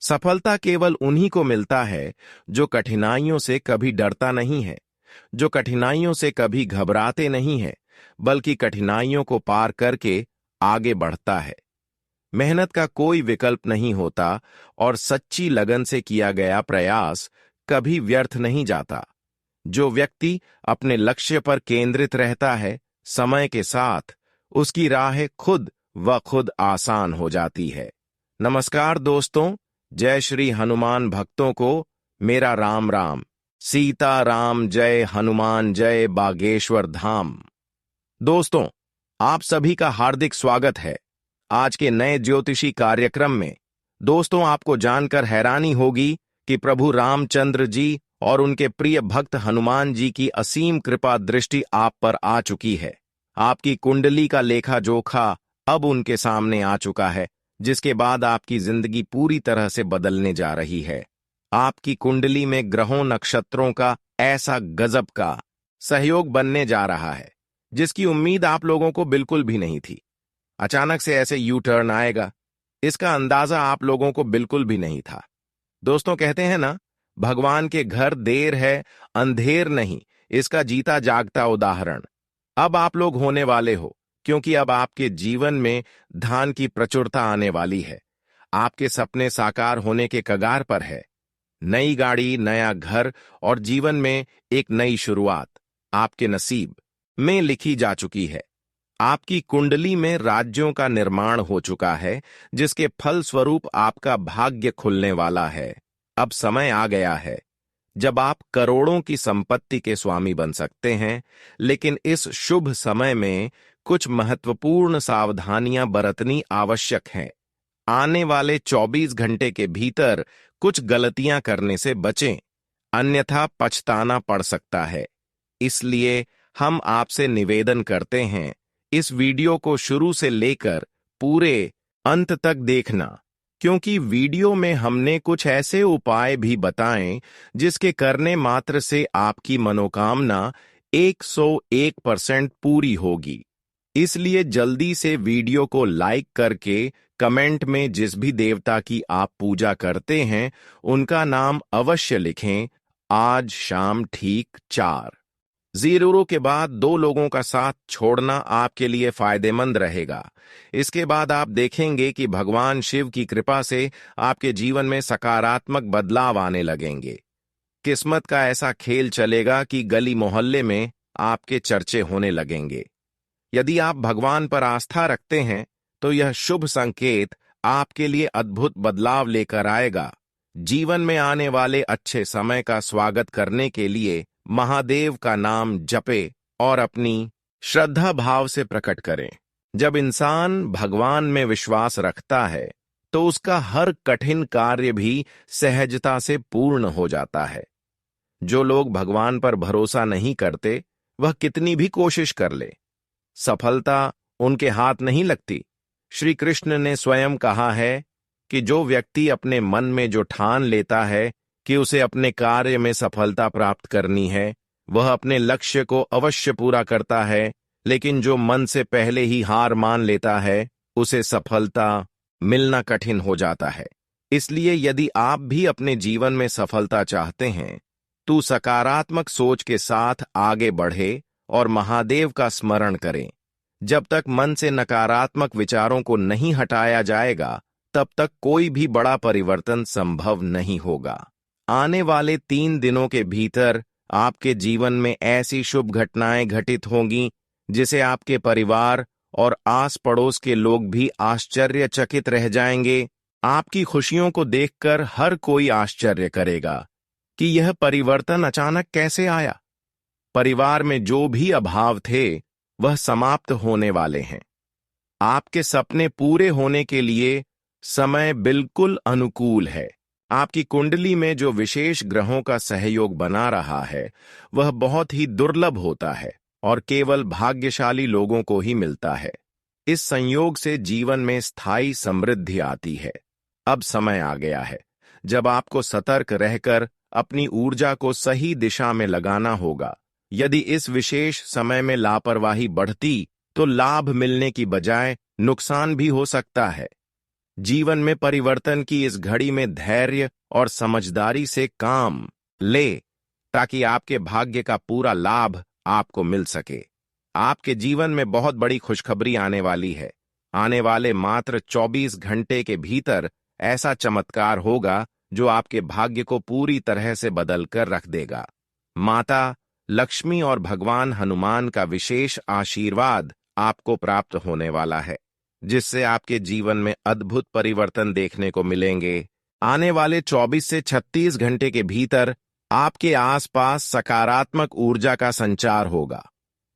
सफलता केवल उन्हीं को मिलता है जो कठिनाइयों से कभी डरता नहीं है, जो कठिनाइयों से कभी घबराते नहीं है, बल्कि कठिनाइयों को पार करके आगे बढ़ता है। मेहनत का कोई विकल्प नहीं होता और सच्ची लगन से किया गया प्रयास कभी व्यर्थ नहीं जाता। जो व्यक्ति अपने लक्ष्य पर केंद्रित रहता है, समय के साथ उसकी राह खुद व खुद आसान हो जाती है। नमस्कार दोस्तों, जय श्री हनुमान भक्तों को मेरा राम राम। सीता राम जय हनुमान जय बागेश्वर धाम। दोस्तों, आप सभी का हार्दिक स्वागत है आज के नए ज्योतिषी कार्यक्रम में। दोस्तों, आपको जानकर हैरानी होगी कि प्रभु रामचंद्र जी और उनके प्रिय भक्त हनुमान जी की असीम कृपा दृष्टि आप पर आ चुकी है। आपकी कुंडली का लेखा जोखा अब उनके सामने आ चुका है, जिसके बाद आपकी जिंदगी पूरी तरह से बदलने जा रही है। आपकी कुंडली में ग्रहों नक्षत्रों का ऐसा गजब का सहयोग बनने जा रहा है जिसकी उम्मीद आप लोगों को बिल्कुल भी नहीं थी। अचानक से ऐसे यू टर्न आएगा, इसका अंदाजा आप लोगों को बिल्कुल भी नहीं था। दोस्तों, कहते हैं ना, भगवान के घर देर है अंधेर नहीं, इसका जीता जागता उदाहरण अब आप लोग होने वाले हो, क्योंकि अब आपके जीवन में धन की प्रचुरता आने वाली है। आपके सपने साकार होने के कगार पर है। नई गाड़ी, नया घर और जीवन में एक नई शुरुआत आपके नसीब में लिखी जा चुकी है। आपकी कुंडली में राज्यों का निर्माण हो चुका है, जिसके फल स्वरूप आपका भाग्य खुलने वाला है। अब समय आ गया है जब आप करोड़ों की संपत्ति के स्वामी बन सकते हैं, लेकिन इस शुभ समय में कुछ महत्वपूर्ण सावधानियां बरतनी आवश्यक हैं। आने वाले 24 घंटे के भीतर कुछ गलतियां करने से बचें, अन्यथा पछताना पड़ सकता है। इसलिए हम आपसे निवेदन करते हैं, इस वीडियो को शुरू से लेकर पूरे अंत तक देखना, क्योंकि वीडियो में हमने कुछ ऐसे उपाय भी बताएं जिसके करने मात्र से आपकी मनोकामना 101% पूरी होगी। इसलिए जल्दी से वीडियो को लाइक करके कमेंट में जिस भी देवता की आप पूजा करते हैं उनका नाम अवश्य लिखें। आज शाम ठीक 4:00 के बाद 2 लोगों का साथ छोड़ना आपके लिए फायदेमंद रहेगा। इसके बाद आप देखेंगे कि भगवान शिव की कृपा से आपके जीवन में सकारात्मक बदलाव आने लगेंगे। किस्मत का ऐसा खेल चलेगा कि गली मोहल्ले में आपके चर्चे होने लगेंगे। यदि आप भगवान पर आस्था रखते हैं तो यह शुभ संकेत आपके लिए अद्भुत बदलाव लेकर आएगा। जीवन में आने वाले अच्छे समय का स्वागत करने के लिए महादेव का नाम जपे और अपनी श्रद्धा भाव से प्रकट करें। जब इंसान भगवान में विश्वास रखता है तो उसका हर कठिन कार्य भी सहजता से पूर्ण हो जाता है। जो लोग भगवान पर भरोसा नहीं करते, वह कितनी भी कोशिश कर ले, सफलता उनके हाथ नहीं लगती। श्री कृष्ण ने स्वयं कहा है कि जो व्यक्ति अपने मन में जो ठान लेता है कि उसे अपने कार्य में सफलता प्राप्त करनी है, वह अपने लक्ष्य को अवश्य पूरा करता है, लेकिन जो मन से पहले ही हार मान लेता है, उसे सफलता मिलना कठिन हो जाता है। इसलिए यदि आप भी अपने जीवन में सफलता चाहते हैं, तो सकारात्मक सोच के साथ आगे बढ़े और महादेव का स्मरण करें। जब तक मन से नकारात्मक विचारों को नहीं हटाया जाएगा, तब तक कोई भी बड़ा परिवर्तन संभव नहीं होगा। आने वाले 3 दिनों के भीतर आपके जीवन में ऐसी शुभ घटनाएं घटित होंगी जिसे आपके परिवार और आस पड़ोस के लोग भी आश्चर्यचकित रह जाएंगे। आपकी खुशियों को देखकर हर कोई आश्चर्य करेगा कि यह परिवर्तन अचानक कैसे आया। परिवार में जो भी अभाव थे वह समाप्त होने वाले हैं। आपके सपने पूरे होने के लिए समय बिल्कुल अनुकूल है। आपकी कुंडली में जो विशेष ग्रहों का सहयोग बना रहा है वह बहुत ही दुर्लभ होता है और केवल भाग्यशाली लोगों को ही मिलता है। इस संयोग से जीवन में स्थायी समृद्धि आती है। अब समय आ गया है जब आपको सतर्क रहकर अपनी ऊर्जा को सही दिशा में लगाना होगा। यदि इस विशेष समय में लापरवाही बढ़ती तो लाभ मिलने की बजाय नुकसान भी हो सकता है। जीवन में परिवर्तन की इस घड़ी में धैर्य और समझदारी से काम ले, ताकि आपके भाग्य का पूरा लाभ आपको मिल सके। आपके जीवन में बहुत बड़ी खुशखबरी आने वाली है। आने वाले मात्र 24 घंटे के भीतर ऐसा चमत्कार होगा जो आपके भाग्य को पूरी तरह से बदल कर रख देगा। माता लक्ष्मी और भगवान हनुमान का विशेष आशीर्वाद आपको प्राप्त होने वाला है, जिससे आपके जीवन में अद्भुत परिवर्तन देखने को मिलेंगे। आने वाले 24 से 36 घंटे के भीतर आपके आसपास सकारात्मक ऊर्जा का संचार होगा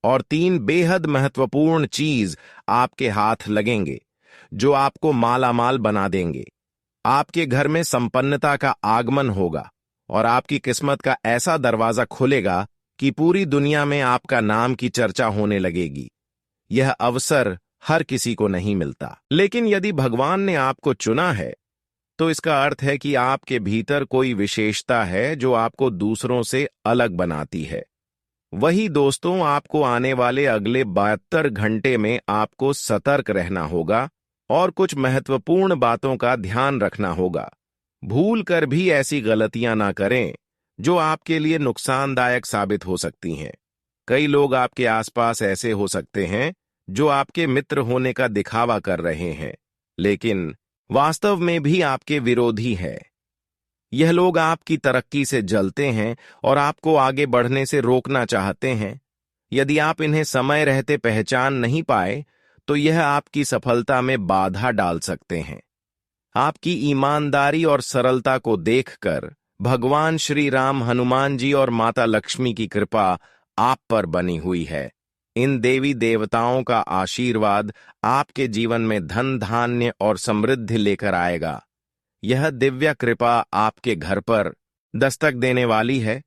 और 3 बेहद महत्वपूर्ण चीज आपके हाथ लगेंगे जो आपको मालामाल बना देंगे। आपके घर में संपन्नता का आगमन होगा और आपकी किस्मत का ऐसा दरवाजा खुलेगा कि पूरी दुनिया में आपका नाम की चर्चा होने लगेगी। यह अवसर हर किसी को नहीं मिलता, लेकिन यदि भगवान ने आपको चुना है तो इसका अर्थ है कि आपके भीतर कोई विशेषता है जो आपको दूसरों से अलग बनाती है। वही दोस्तों, आपको आने वाले अगले 72 घंटे में आपको सतर्क रहना होगा और कुछ महत्वपूर्ण बातों का ध्यान रखना होगा। भूल कर भी ऐसी गलतियां ना करें जो आपके लिए नुकसानदायक साबित हो सकती हैं। कई लोग आपके आसपास ऐसे हो सकते हैं जो आपके मित्र होने का दिखावा कर रहे हैं, लेकिन वास्तव में भी आपके विरोधी है। यह लोग आपकी तरक्की से जलते हैं और आपको आगे बढ़ने से रोकना चाहते हैं। यदि आप इन्हें समय रहते पहचान नहीं पाए तो यह आपकी सफलता में बाधा डाल सकते हैं। आपकी ईमानदारी और सरलता को देखकर भगवान श्री राम, हनुमान जी और माता लक्ष्मी की कृपा आप पर बनी हुई है। इन देवी देवताओं का आशीर्वाद आपके जीवन में धन, धान्य और समृद्धि लेकर आएगा। यह दिव्य कृपा आपके घर पर दस्तक देने वाली है।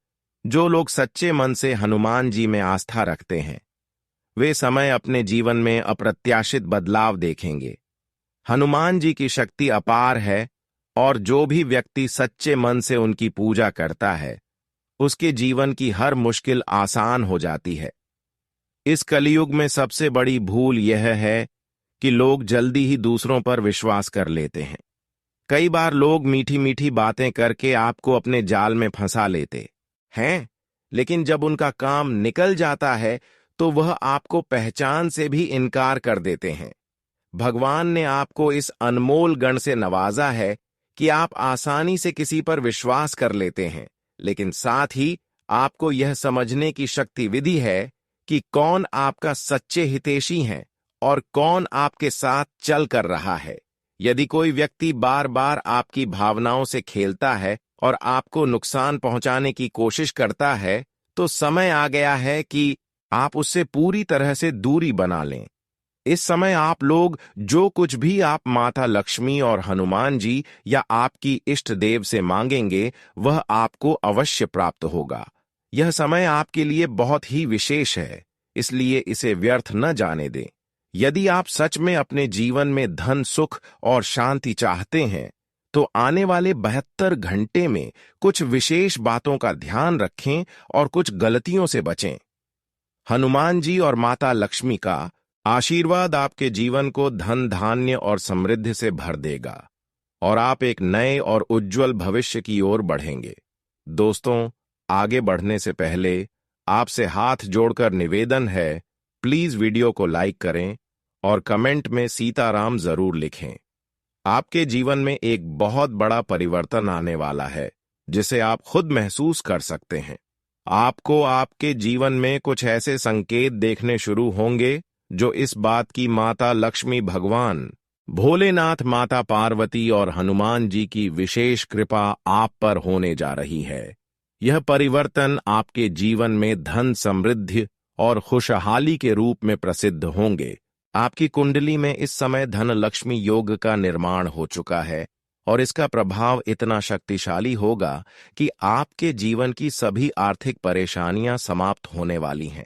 जो लोग सच्चे मन से हनुमान जी में आस्था रखते हैं, वे समय अपने जीवन में अप्रत्याशित बदलाव देखेंगे। हनुमान जी की शक्ति अपार है और जो भी व्यक्ति सच्चे मन से उनकी पूजा करता है, उसके जीवन की हर मुश्किल आसान हो जाती है। इस कलयुग में सबसे बड़ी भूल यह है कि लोग जल्दी ही दूसरों पर विश्वास कर लेते हैं। कई बार लोग मीठी मीठी बातें करके आपको अपने जाल में फंसा लेते हैं, लेकिन जब उनका काम निकल जाता है तो वह आपको पहचान से भी इनकार कर देते हैं। भगवान ने आपको इस अनमोल गण से नवाजा है कि आप आसानी से किसी पर विश्वास कर लेते हैं, लेकिन साथ ही आपको यह समझने की शक्ति विधि है कि कौन आपका सच्चे हितैषी हैं और कौन आपके साथ चल कर रहा है। यदि कोई व्यक्ति बार बार आपकी भावनाओं से खेलता है और आपको नुकसान पहुंचाने की कोशिश करता है, तो समय आ गया है कि आप उससे पूरी तरह से दूरी बना लें। इस समय आप लोग जो कुछ भी आप माता लक्ष्मी और हनुमान जी या आपकी इष्ट देव से मांगेंगे, वह आपको अवश्य प्राप्त होगा। यह समय आपके लिए बहुत ही विशेष है, इसलिए इसे व्यर्थ न जाने दें। यदि आप सच में अपने जीवन में धन, सुख और शांति चाहते हैं, तो आने वाले 72 घंटे में कुछ विशेष बातों का ध्यान रखें और कुछ गलतियों से बचें। हनुमान जी और माता लक्ष्मी का आशीर्वाद आपके जीवन को धन, धान्य और समृद्धि से भर देगा और आप एक नए और उज्जवल भविष्य की ओर बढ़ेंगे। दोस्तों, आगे बढ़ने से पहले आपसे हाथ जोड़कर निवेदन है, प्लीज वीडियो को लाइक करें और कमेंट में सीताराम जरूर लिखें। आपके जीवन में एक बहुत बड़ा परिवर्तन आने वाला है, जिसे आप खुद महसूस कर सकते हैं। आपको आपके जीवन में कुछ ऐसे संकेत देखने शुरू होंगे जो इस बात की माता लक्ष्मी, भगवान भोलेनाथ, माता पार्वती और हनुमान जी की विशेष कृपा आप पर होने जा रही है। यह परिवर्तन आपके जीवन में धन, समृद्धि और खुशहाली के रूप में प्रसिद्ध होंगे। आपकी कुंडली में इस समय धन लक्ष्मी योग का निर्माण हो चुका है और इसका प्रभाव इतना शक्तिशाली होगा कि आपके जीवन की सभी आर्थिक परेशानियां समाप्त होने वाली हैं।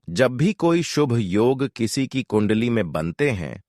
जब भी कोई शुभ योग किसी की कुंडली में बनते हैं,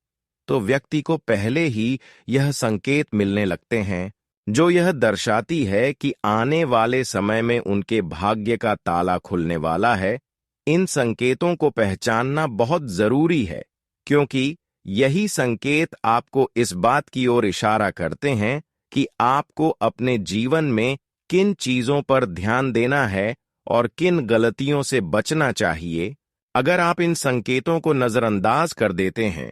तो व्यक्ति को पहले ही यह संकेत मिलने लगते हैं जो यह दर्शाती है कि आने वाले समय में उनके भाग्य का ताला खुलने वाला है। इन संकेतों को पहचानना बहुत जरूरी है, क्योंकि यही संकेत आपको इस बात की ओर इशारा करते हैं कि आपको अपने जीवन में किन चीजों पर ध्यान देना है और किन गलतियों से बचना चाहिए। अगर आप इन संकेतों को नजरअंदाज कर देते हैं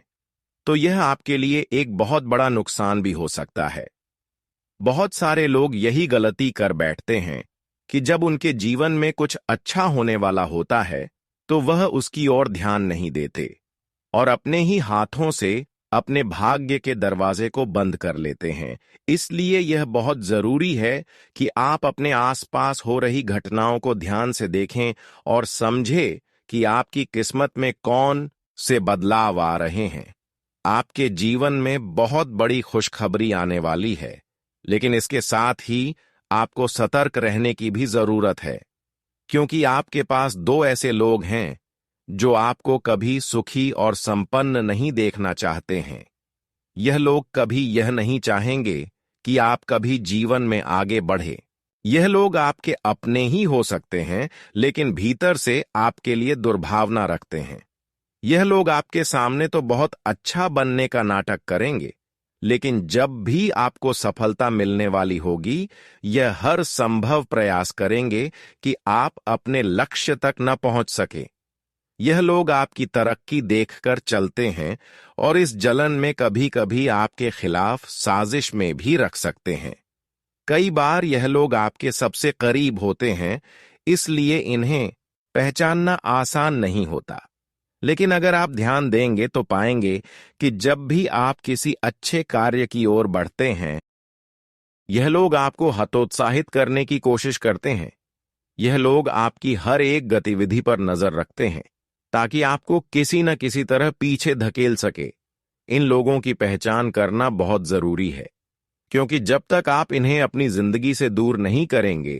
तो यह आपके लिए एक बहुत बड़ा नुकसान भी हो सकता है। बहुत सारे लोग यही गलती कर बैठते हैं कि जब उनके जीवन में कुछ अच्छा होने वाला होता है तो वह उसकी ओर ध्यान नहीं देते और अपने ही हाथों से अपने भाग्य के दरवाजे को बंद कर लेते हैं। इसलिए यह बहुत जरूरी है कि आप अपने आसपास हो रही घटनाओं को ध्यान से देखें और समझें कि आपकी किस्मत में कौन से बदलाव आ रहे हैं। आपके जीवन में बहुत बड़ी खुशखबरी आने वाली है, लेकिन इसके साथ ही आपको सतर्क रहने की भी जरूरत है, क्योंकि आपके पास दो ऐसे लोग हैं जो आपको कभी सुखी और संपन्न नहीं देखना चाहते हैं। यह लोग कभी यह नहीं चाहेंगे कि आप कभी जीवन में आगे बढ़े। यह लोग आपके अपने ही हो सकते हैं, लेकिन भीतर से आपके लिए दुर्भावना रखते हैं। यह लोग आपके सामने तो बहुत अच्छा बनने का नाटक करेंगे, लेकिन जब भी आपको सफलता मिलने वाली होगी, यह हर संभव प्रयास करेंगे कि आप अपने लक्ष्य तक न पहुंच सके। यह लोग आपकी तरक्की देखकर चलते हैं और इस जलन में कभी कभी आपके खिलाफ साजिश में भी रख सकते हैं। कई बार यह लोग आपके सबसे करीब होते हैं, इसलिए इन्हें पहचानना आसान नहीं होता। लेकिन अगर आप ध्यान देंगे तो पाएंगे कि जब भी आप किसी अच्छे कार्य की ओर बढ़ते हैं, यह लोग आपको हतोत्साहित करने की कोशिश करते हैं। यह लोग आपकी हर एक गतिविधि पर नजर रखते हैं ताकि आपको किसी न किसी तरह पीछे धकेल सके। इन लोगों की पहचान करना बहुत जरूरी है, क्योंकि जब तक आप इन्हें अपनी जिंदगी से दूर नहीं करेंगे,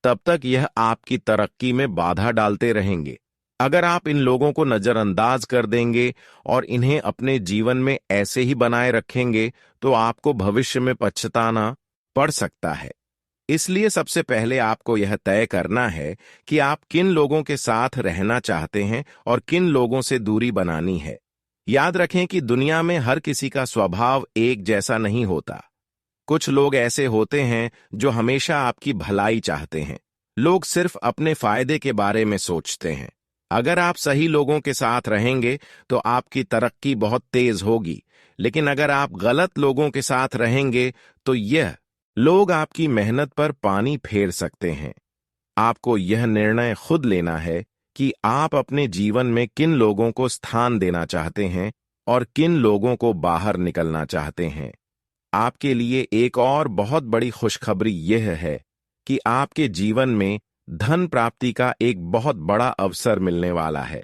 तब तक यह आपकी तरक्की में बाधा डालते रहेंगे। अगर आप इन लोगों को नजरअंदाज कर देंगे और इन्हें अपने जीवन में ऐसे ही बनाए रखेंगे, तो आपको भविष्य में पछताना पड़ सकता है। इसलिए सबसे पहले आपको यह तय करना है कि आप किन लोगों के साथ रहना चाहते हैं और किन लोगों से दूरी बनानी है। याद रखें कि दुनिया में हर किसी का स्वभाव एक जैसा नहीं होता। कुछ लोग ऐसे होते हैं जो हमेशा आपकी भलाई चाहते हैं। लोग सिर्फ अपने फायदे के बारे में सोचते हैं। अगर आप सही लोगों के साथ रहेंगे तो आपकी तरक्की बहुत तेज होगी, लेकिन अगर आप गलत लोगों के साथ रहेंगे तो यह लोग आपकी मेहनत पर पानी फेर सकते हैं। आपको यह निर्णय खुद लेना है कि आप अपने जीवन में किन लोगों को स्थान देना चाहते हैं और किन लोगों को बाहर निकलना चाहते हैं। आपके लिए एक और बहुत बड़ी खुशखबरी यह है कि आपके जीवन में धन प्राप्ति का एक बहुत बड़ा अवसर मिलने वाला है।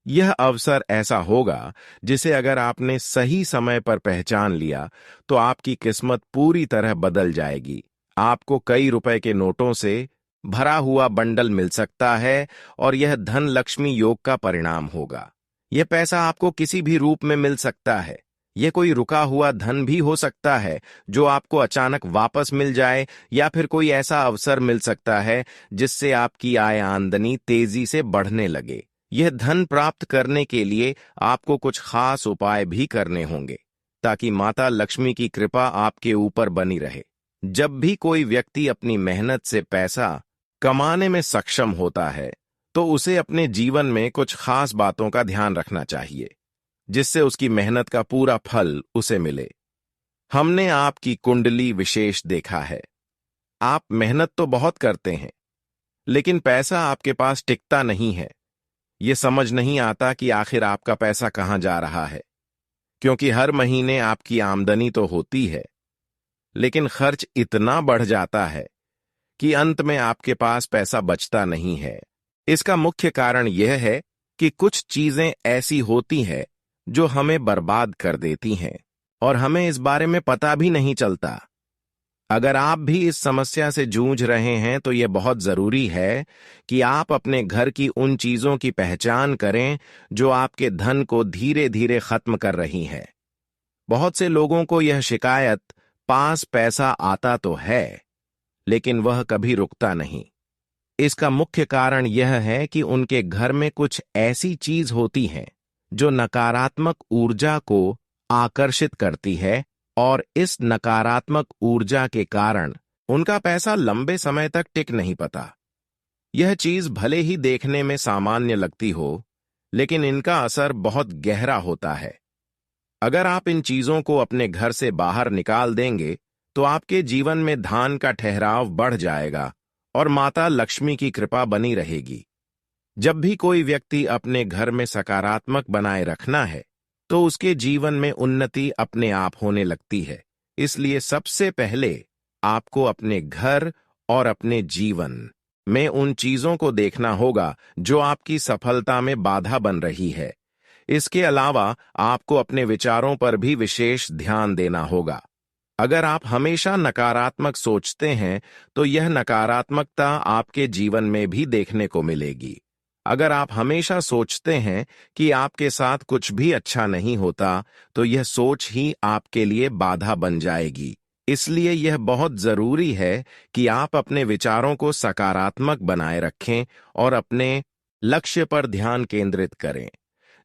यह अवसर ऐसा होगा जिसे अगर आपने सही समय पर पहचान लिया तो आपकी किस्मत पूरी तरह बदल जाएगी। आपको कई रुपए के नोटों से भरा हुआ बंडल मिल सकता है और यह धन लक्ष्मी योग का परिणाम होगा। यह पैसा आपको किसी भी रूप में मिल सकता है। यह कोई रुका हुआ धन भी हो सकता है जो आपको अचानक वापस मिल जाए, या फिर कोई ऐसा अवसर मिल सकता है जिससे आपकी आय आमदनी तेजी से बढ़ने लगे। यह धन प्राप्त करने के लिए आपको कुछ खास उपाय भी करने होंगे ताकि माता लक्ष्मी की कृपा आपके ऊपर बनी रहे। जब भी कोई व्यक्ति अपनी मेहनत से पैसा कमाने में सक्षम होता है तो उसे अपने जीवन में कुछ खास बातों का ध्यान रखना चाहिए, जिससे उसकी मेहनत का पूरा फल उसे मिले। हमने आपकी कुंडली विशेष देखा है। आप मेहनत तो बहुत करते हैं, लेकिन पैसा आपके पास टिकता नहीं है। ये समझ नहीं आता कि आखिर आपका पैसा कहां जा रहा है, क्योंकि हर महीने आपकी आमदनी तो होती है, लेकिन खर्च इतना बढ़ जाता है कि अंत में आपके पास पैसा बचता नहीं है। इसका मुख्य कारण यह है कि कुछ चीजें ऐसी होती हैं जो हमें बर्बाद कर देती हैं और हमें इस बारे में पता भी नहीं चलता। अगर आप भी इस समस्या से जूझ रहे हैं तो यह बहुत जरूरी है कि आप अपने घर की उन चीजों की पहचान करें जो आपके धन को धीरे धीरे खत्म कर रही है। बहुत से लोगों को यह शिकायत, पास पैसा आता तो है लेकिन वह कभी रुकता नहीं। इसका मुख्य कारण यह है कि उनके घर में कुछ ऐसी चीज होती है जो नकारात्मक ऊर्जा को आकर्षित करती है और इस नकारात्मक ऊर्जा के कारण उनका पैसा लंबे समय तक टिक नहीं पाता। यह चीज भले ही देखने में सामान्य लगती हो, लेकिन इनका असर बहुत गहरा होता है। अगर आप इन चीजों को अपने घर से बाहर निकाल देंगे, तो आपके जीवन में धन का ठहराव बढ़ जाएगा और माता लक्ष्मी की कृपा बनी रहेगी। जब भी कोई व्यक्ति अपने घर में सकारात्मक बनाए रखना है, तो उसके जीवन में उन्नति अपने आप होने लगती है। इसलिए सबसे पहले आपको अपने घर और अपने जीवन में उन चीजों को देखना होगा जो आपकी सफलता में बाधा बन रही है। इसके अलावा आपको अपने विचारों पर भी विशेष ध्यान देना होगा। अगर आप हमेशा नकारात्मक सोचते हैं, तो यह नकारात्मकता आपके जीवन में भी देखने को मिलेगी। अगर आप हमेशा सोचते हैं कि आपके साथ कुछ भी अच्छा नहीं होता, तो यह सोच ही आपके लिए बाधा बन जाएगी। इसलिए यह बहुत जरूरी है कि आप अपने विचारों को सकारात्मक बनाए रखें और अपने लक्ष्य पर ध्यान केंद्रित करें।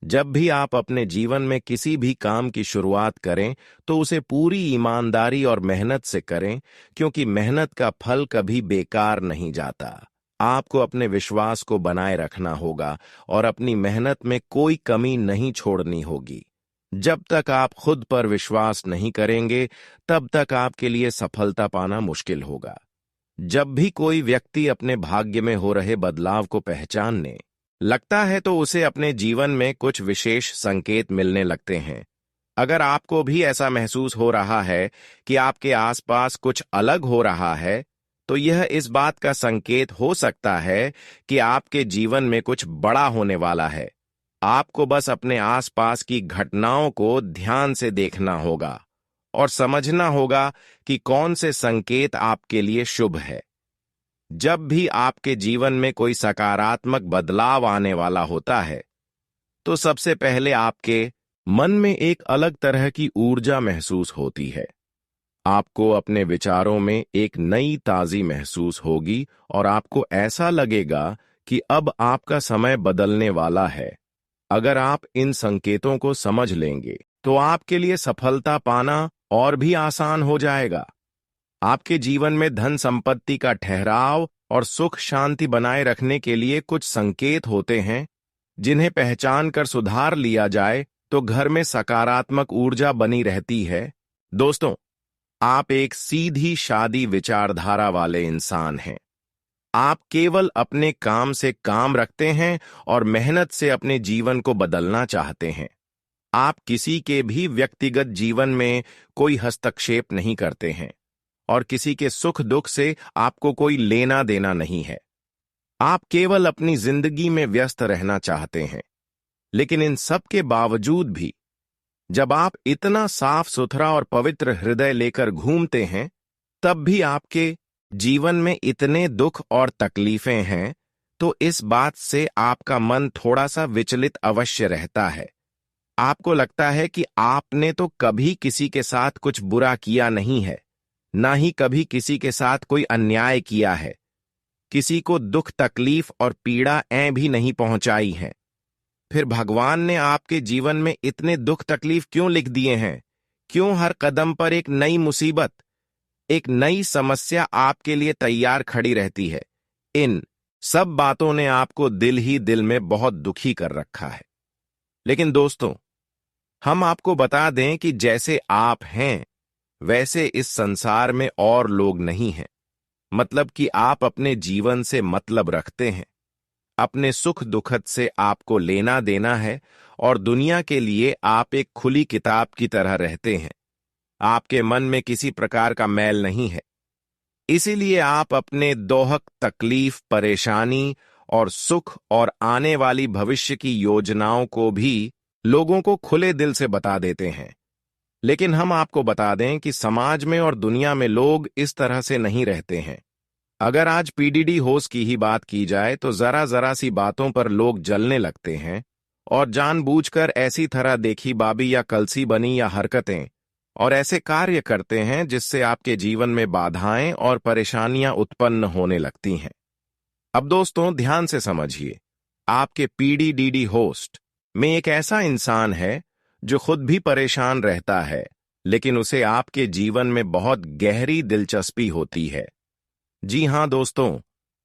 जब भी आप अपने जीवन में किसी भी काम की शुरुआत करें, तो उसे पूरी ईमानदारी और मेहनत से करें, क्योंकि मेहनत का फल कभी बेकार नहीं जाता। आपको अपने विश्वास को बनाए रखना होगा और अपनी मेहनत में कोई कमी नहीं छोड़नी होगी। जब तक आप खुद पर विश्वास नहीं करेंगे, तब तक आपके लिए सफलता पाना मुश्किल होगा। जब भी कोई व्यक्ति अपने भाग्य में हो रहे बदलाव को पहचानने लगता है, तो उसे अपने जीवन में कुछ विशेष संकेत मिलने लगते हैं। अगर आपको भी ऐसा महसूस हो रहा है कि आपके आसपास कुछ अलग हो रहा है, तो यह इस बात का संकेत हो सकता है कि आपके जीवन में कुछ बड़ा होने वाला है। आपको बस अपने आसपास की घटनाओं को ध्यान से देखना होगा और समझना होगा कि कौन से संकेत आपके लिए शुभ है। जब भी आपके जीवन में कोई सकारात्मक बदलाव आने वाला होता है, तो सबसे पहले आपके मन में एक अलग तरह की ऊर्जा महसूस होती है। आपको अपने विचारों में एक नई ताज़गी महसूस होगी और आपको ऐसा लगेगा कि अब आपका समय बदलने वाला है। अगर आप इन संकेतों को समझ लेंगे, तो आपके लिए सफलता पाना और भी आसान हो जाएगा। आपके जीवन में धन संपत्ति का ठहराव और सुख शांति बनाए रखने के लिए कुछ संकेत होते हैं, जिन्हें पहचान कर सुधार लिया जाए तो घर में सकारात्मक ऊर्जा बनी रहती है। दोस्तों, आप एक सीधी शादी विचारधारा वाले इंसान हैं। आप केवल अपने काम से काम रखते हैं और मेहनत से अपने जीवन को बदलना चाहते हैं। आप किसी के भी व्यक्तिगत जीवन में कोई हस्तक्षेप नहीं करते हैं और किसी के सुख दुख से आपको कोई लेना देना नहीं है। आप केवल अपनी जिंदगी में व्यस्त रहना चाहते हैं। लेकिन इन सब के बावजूद भी जब आप इतना साफ सुथरा और पवित्र हृदय लेकर घूमते हैं, तब भी आपके जीवन में इतने दुख और तकलीफें हैं, तो इस बात से आपका मन थोड़ा सा विचलित अवश्य रहता है। आपको लगता है कि आपने तो कभी किसी के साथ कुछ बुरा किया नहीं है, ना ही कभी किसी के साथ कोई अन्याय किया है, किसी को दुख तकलीफ और पीड़ा भी नहीं पहुंचाई है। फिर भगवान ने आपके जीवन में इतने दुख तकलीफ क्यों लिख दिए हैं? क्यों हर कदम पर एक नई मुसीबत, एक नई समस्या आपके लिए तैयार खड़ी रहती है? इन सब बातों ने आपको दिल ही दिल में बहुत दुखी कर रखा है। लेकिन दोस्तों, हम आपको बता दें कि जैसे आप हैं, वैसे इस संसार में और लोग नहीं हैं। मतलब कि आप अपने जीवन से मतलब रखते हैं, अपने सुख दुखद से आपको लेना देना है और दुनिया के लिए आप एक खुली किताब की तरह रहते हैं। आपके मन में किसी प्रकार का मैल नहीं है। इसीलिए आप अपने दोहक तकलीफ, परेशानी और सुख और आने वाली भविष्य की योजनाओं को भी लोगों को खुले दिल से बता देते हैं। लेकिन हम आपको बता दें कि समाज में और दुनिया में लोग इस तरह से नहीं रहते हैं। अगर आज पीडीडी होश की ही बात की जाए, तो जरा जरा सी बातों पर लोग जलने लगते हैं और जानबूझकर ऐसी तरह देखी बाबी या कलसी बनी या हरकतें और ऐसे कार्य करते हैं जिससे आपके जीवन में बाधाएं और परेशानियां उत्पन्न होने लगती हैं। अब दोस्तों, ध्यान से समझिए, आपके पीडीडीडी होस्ट में एक ऐसा इंसान है जो खुद भी परेशान रहता है, लेकिन उसे आपके जीवन में बहुत गहरी दिलचस्पी होती है। जी हाँ दोस्तों,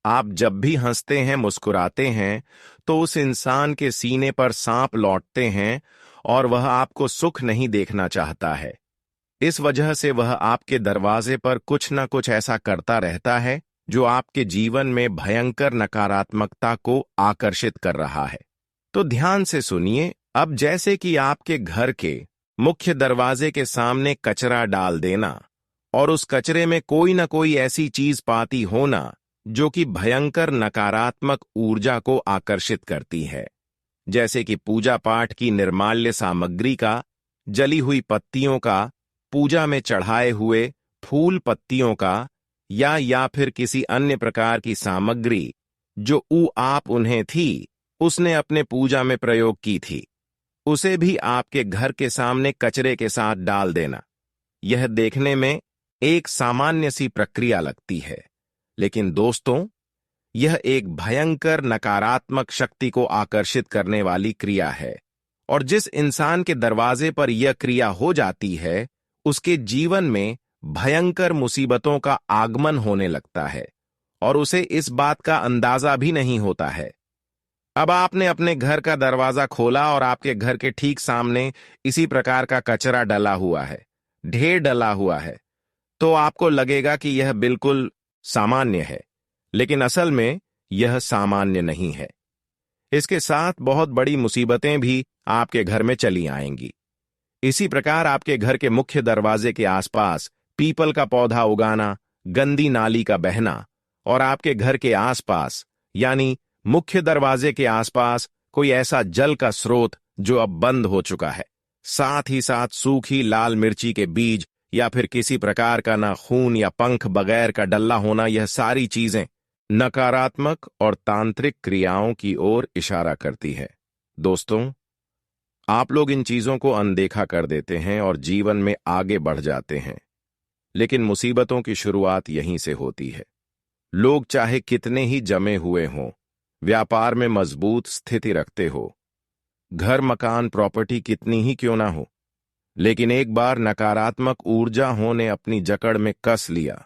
आप जब भी हंसते हैं, मुस्कुराते हैं, तो उस इंसान के सीने पर सांप लौटते हैं और वह आपको सुख नहीं देखना चाहता है। इस वजह से वह आपके दरवाजे पर कुछ न कुछ ऐसा करता रहता है जो आपके जीवन में भयंकर नकारात्मकता को आकर्षित कर रहा है। तो ध्यान से सुनिए। अब जैसे कि आपके घर के मुख्य दरवाजे के सामने कचरा डाल देना और उस कचरे में कोई न कोई ऐसी चीज पाती होना जो कि भयंकर नकारात्मक ऊर्जा को आकर्षित करती है, जैसे कि पूजा पाठ की निर्माल्य सामग्री का, जली हुई पत्तियों का, पूजा में चढ़ाए हुए फूल पत्तियों का, या फिर किसी अन्य प्रकार की सामग्री जो आप उन्हें थी, उसने अपने पूजा में प्रयोग की थी, उसे भी आपके घर के सामने कचरे के साथ डाल देना। यह देखने में एक सामान्य सी प्रक्रिया लगती है, लेकिन दोस्तों, यह एक भयंकर नकारात्मक शक्ति को आकर्षित करने वाली क्रिया है। और जिस इंसान के दरवाजे पर यह क्रिया हो जाती है, उसके जीवन में भयंकर मुसीबतों का आगमन होने लगता है और उसे इस बात का अंदाजा भी नहीं होता है। अब आपने अपने घर का दरवाजा खोला और आपके घर के ठीक सामने इसी प्रकार का कचरा डला हुआ है, ढेर डला हुआ है, तो आपको लगेगा कि यह बिल्कुल सामान्य है, लेकिन असल में यह सामान्य नहीं है। इसके साथ बहुत बड़ी मुसीबतें भी आपके घर में चली आएंगी। इसी प्रकार आपके घर के मुख्य दरवाजे के आसपास पीपल का पौधा उगाना, गंदी नाली का बहना और आपके घर के आसपास यानी मुख्य दरवाजे के आसपास कोई ऐसा जल का स्रोत जो अब बंद हो चुका है, साथ ही साथ सूखी लाल मिर्ची के बीज या फिर किसी प्रकार का ना खून या पंख बगैर का डल्ला होना, यह सारी चीजें नकारात्मक और तांत्रिक क्रियाओं की ओर इशारा करती है। दोस्तों, आप लोग इन चीजों को अनदेखा कर देते हैं और जीवन में आगे बढ़ जाते हैं, लेकिन मुसीबतों की शुरुआत यहीं से होती है। लोग चाहे कितने ही जमे हुए हों, व्यापार में मजबूत स्थिति रखते हो, घर मकान प्रॉपर्टी कितनी ही क्यों ना हो, लेकिन एक बार नकारात्मक ऊर्जा ने अपनी जकड़ में कस लिया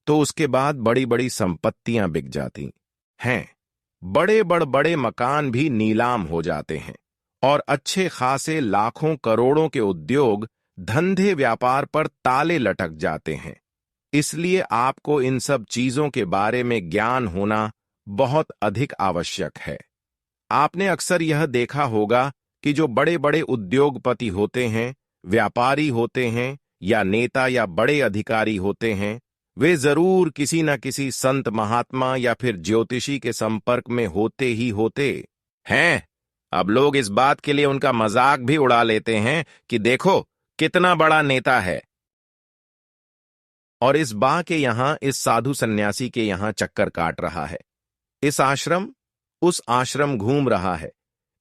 तो उसके बाद बड़ी बड़ी संपत्तियां बिक जाती हैं, बड़े मकान भी नीलाम हो जाते हैं और अच्छे खासे लाखों करोड़ों के उद्योग धंधे व्यापार पर ताले लटक जाते हैं। इसलिए आपको इन सब चीजों के बारे में ज्ञान होना बहुत अधिक आवश्यक है। आपने अक्सर यह देखा होगा कि जो बड़े बड़े उद्योगपति होते हैं, व्यापारी होते हैं या नेता या बड़े अधिकारी होते हैं, वे जरूर किसी न किसी संत महात्मा या फिर ज्योतिषी के संपर्क में होते ही होते हैं। अब लोग इस बात के लिए उनका मजाक भी उड़ा लेते हैं कि देखो कितना बड़ा नेता है, और इस बा के यहां इस साधु सन्यासी के यहां चक्कर काट रहा है, इस आश्रम उस आश्रम घूम रहा है,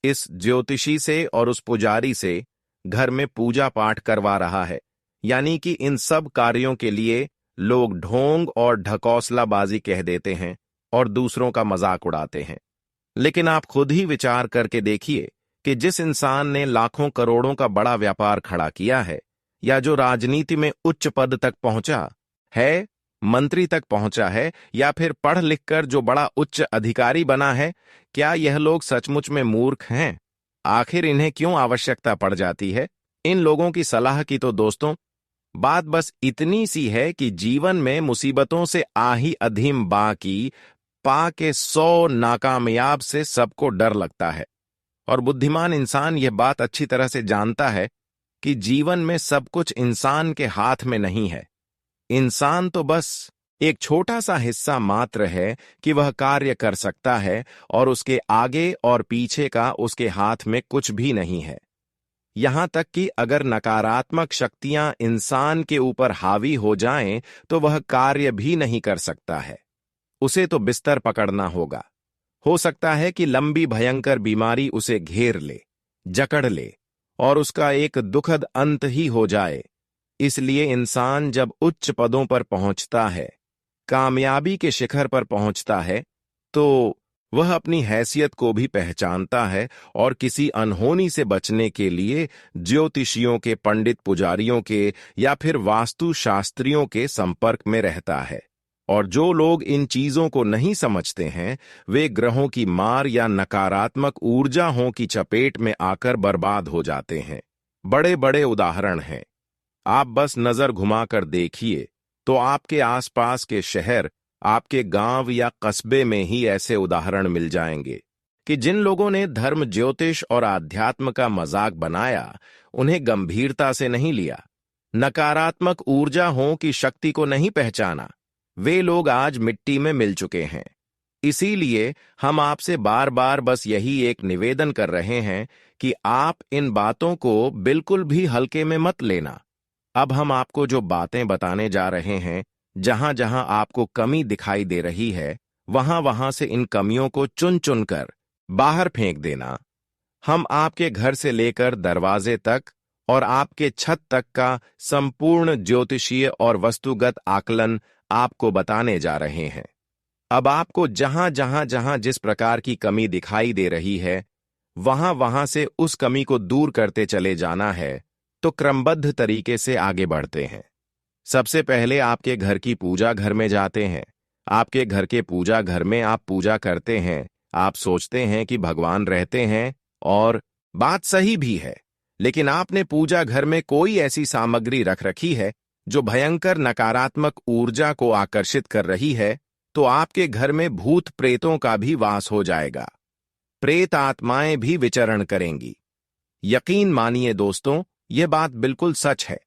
इस ज्योतिषी से और उस पुजारी से घर में पूजा पाठ करवा रहा है। यानी कि इन सब कार्यों के लिए लोग ढोंग और ढकौसलाबाजी कह देते हैं और दूसरों का मजाक उड़ाते हैं। लेकिन आप खुद ही विचार करके देखिए कि जिस इंसान ने लाखों करोड़ों का बड़ा व्यापार खड़ा किया है या जो राजनीति में उच्च पद तक पहुंचा है, मंत्री तक पहुंचा है या फिर पढ़ लिखकर जो बड़ा उच्च अधिकारी बना है, क्या यह लोग सचमुच में मूर्ख हैं? आखिर इन्हें क्यों आवश्यकता पड़ जाती है इन लोगों की सलाह की? तो दोस्तों, बात बस इतनी सी है कि जीवन में मुसीबतों से आही अधीम बा की पा के 100 नाकामयाब से सबको डर लगता है। और बुद्धिमान इंसान यह बात अच्छी तरह से जानता है कि जीवन में सब कुछ इंसान के हाथ में नहीं है। इंसान तो बस एक छोटा सा हिस्सा मात्र है कि वह कार्य कर सकता है और उसके आगे और पीछे का उसके हाथ में कुछ भी नहीं है। यहां तक कि अगर नकारात्मक शक्तियां इंसान के ऊपर हावी हो जाएं तो वह कार्य भी नहीं कर सकता है। उसे तो बिस्तर पकड़ना होगा। हो सकता है कि लंबी भयंकर बीमारी उसे घेर ले, जकड़ ले और उसका एक दुखद अंत ही हो जाए। इसलिए इंसान जब उच्च पदों पर पहुंचता है, कामयाबी के शिखर पर पहुंचता है, तो वह अपनी हैसियत को भी पहचानता है और किसी अनहोनी से बचने के लिए ज्योतिषियों के, पंडित पुजारियों के या फिर वास्तु शास्त्रियों के संपर्क में रहता है। और जो लोग इन चीजों को नहीं समझते हैं, वे ग्रहों की मार या नकारात्मक ऊर्जाओं की चपेट में आकर बर्बाद हो जाते हैं। बड़े बड़े उदाहरण हैं। आप बस नजर घुमाकर देखिए तो आपके आसपास के शहर, आपके गांव या कस्बे में ही ऐसे उदाहरण मिल जाएंगे कि जिन लोगों ने धर्म, ज्योतिष और आध्यात्म का मजाक बनाया, उन्हें गंभीरता से नहीं लिया, नकारात्मक ऊर्जाओं की शक्ति को नहीं पहचाना, वे लोग आज मिट्टी में मिल चुके हैं। इसीलिए हम आपसे बार बार बस यही एक निवेदन कर रहे हैं कि आप इन बातों को बिल्कुल भी हल्के में मत लेना। अब हम आपको जो बातें बताने जा रहे हैं, जहां जहां आपको कमी दिखाई दे रही है, वहां वहां से इन कमियों को चुन चुन कर बाहर फेंक देना। हम आपके घर से लेकर दरवाजे तक और आपके छत तक का संपूर्ण ज्योतिषीय और वस्तुगत आकलन आपको बताने जा रहे हैं। अब आपको जहां जहां जिस प्रकार की कमी दिखाई दे रही है, वहां वहां से उस कमी को दूर करते चले जाना है। तो क्रमबद्ध तरीके से आगे बढ़ते हैं। सबसे पहले आपके घर की पूजा घर में जाते हैं। आपके घर के पूजा घर में आप पूजा करते हैं। आप सोचते हैं कि भगवान रहते हैं, और बात सही भी है, लेकिन आपने पूजा घर में कोई ऐसी सामग्री रख रखी है जो भयंकर नकारात्मक ऊर्जा को आकर्षित कर रही है, तो आपके घर में भूत प्रेतों का भी वास हो जाएगा। प्रेत आत्माएं भी विचरण करेंगी। यकीन मानिए दोस्तों, यह बात बिल्कुल सच है।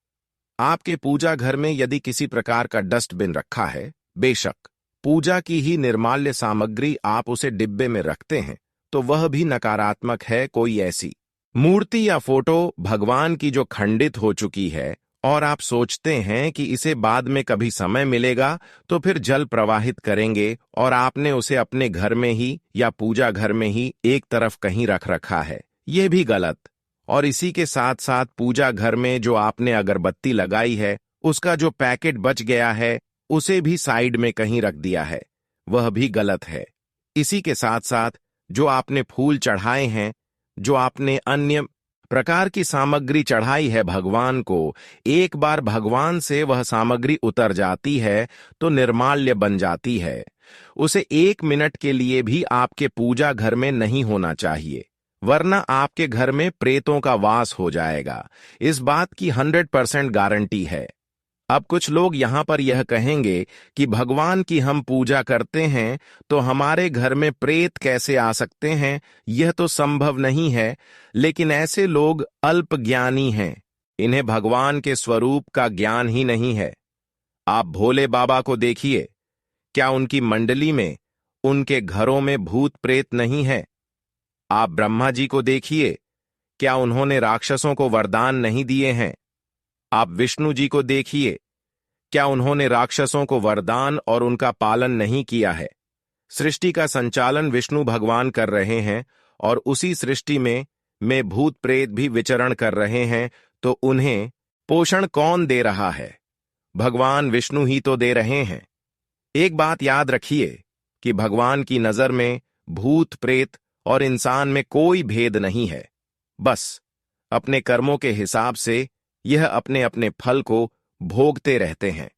आपके पूजा घर में यदि किसी प्रकार का डस्टबिन रखा है, बेशक पूजा की ही निर्माल्य सामग्री आप उसे डिब्बे में रखते हैं, तो वह भी नकारात्मक है। कोई ऐसी मूर्ति या फोटो भगवान की जो खंडित हो चुकी है और आप सोचते हैं कि इसे बाद में कभी समय मिलेगा तो फिर जल प्रवाहित करेंगे, और आपने उसे अपने घर में ही या पूजा घर में ही एक तरफ कहीं रख रखा है, यह भी गलत। और इसी के साथ साथ पूजा घर में जो आपने अगरबत्ती लगाई है, उसका जो पैकेट बच गया है, उसे भी साइड में कहीं रख दिया है, वह भी गलत है। इसी के साथ साथ जो आपने फूल चढ़ाए हैं, जो आपने अन्य प्रकार की सामग्री चढ़ाई है भगवान को, एक बार भगवान से वह सामग्री उतर जाती है तो निर्माल्य बन जाती है। उसे 1 मिनट के लिए भी आपके पूजा घर में नहीं होना चाहिए, वरना आपके घर में प्रेतों का वास हो जाएगा। इस बात की 100% गारंटी है। अब कुछ लोग यहां पर यह कहेंगे कि भगवान की हम पूजा करते हैं तो हमारे घर में प्रेत कैसे आ सकते हैं, यह तो संभव नहीं है। लेकिन ऐसे लोग अल्पज्ञानी हैं, इन्हें भगवान के स्वरूप का ज्ञान ही नहीं है। आप भोले बाबा को देखिए, क्या उनकी मंडली में, उनके घरों में भूत प्रेत नहीं है? आप ब्रह्मा जी को देखिए, क्या उन्होंने राक्षसों को वरदान नहीं दिए हैं? आप विष्णु जी को देखिए, क्या उन्होंने राक्षसों को वरदान और उनका पालन नहीं किया है? सृष्टि का संचालन विष्णु भगवान कर रहे हैं, और उसी सृष्टि में भूत प्रेत भी विचरण कर रहे हैं, तो उन्हें पोषण कौन दे रहा है? भगवान विष्णु ही तो दे रहे हैं। एक बात याद रखिए कि भगवान की नजर में भूत प्रेत और इंसान में कोई भेद नहीं है। बस अपने कर्मों के हिसाब से यह अपने अपने फल को भोगते रहते हैं।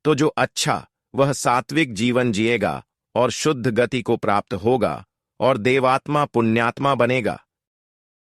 तो जो अच्छा वह सात्विक जीवन जिएगा और शुद्ध गति को प्राप्त होगा और देवात्मा पुण्यात्मा बनेगा।